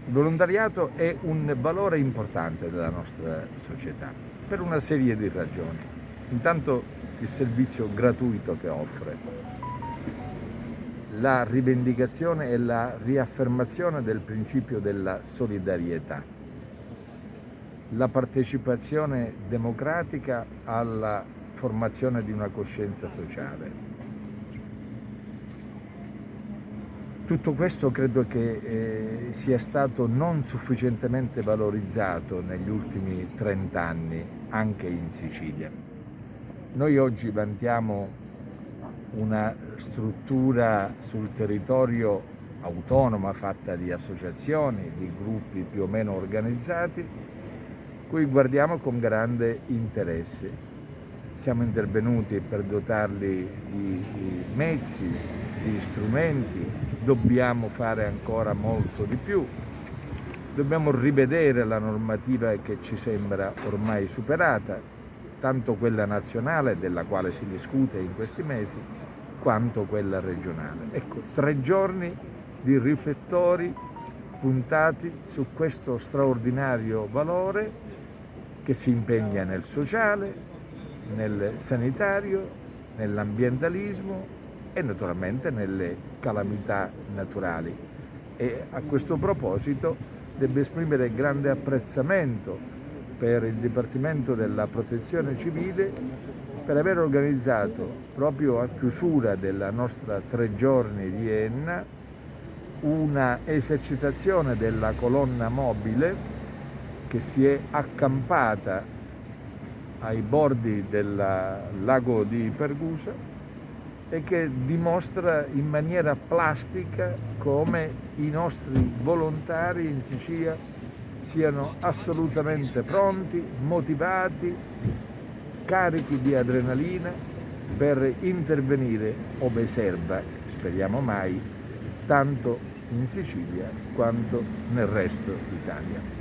Il volontariato è un valore importante della nostra società per una serie di ragioni. Intanto il servizio gratuito che offre, la rivendicazione e la riaffermazione del principio della solidarietà, la partecipazione democratica alla formazione di una coscienza sociale. Tutto questo credo che sia stato non sufficientemente valorizzato negli ultimi 30 anni anche in Sicilia. Noi oggi vantiamo una struttura sul territorio autonoma fatta di associazioni, di gruppi più o meno organizzati, cui guardiamo con grande interesse. Siamo intervenuti per dotarli di mezzi, di strumenti, dobbiamo fare ancora molto di più, dobbiamo rivedere la normativa che ci sembra ormai superata, tanto quella nazionale della quale si discute in questi mesi, quanto quella regionale. Ecco, 3 giorni di riflettori puntati su questo straordinario valore che si impegna nel sociale, nel sanitario, nell'ambientalismo e naturalmente nelle calamità naturali. E a questo proposito devo esprimere grande apprezzamento per il Dipartimento della Protezione Civile per aver organizzato proprio a chiusura della nostra 3 giorni di Enna una esercitazione della colonna mobile che si è accampata ai bordi del lago di Pergusa e che dimostra in maniera plastica come i nostri volontari in Sicilia siano assolutamente pronti, motivati, carichi di adrenalina per intervenire ove serva, speriamo mai, tanto in Sicilia quanto nel resto d'Italia.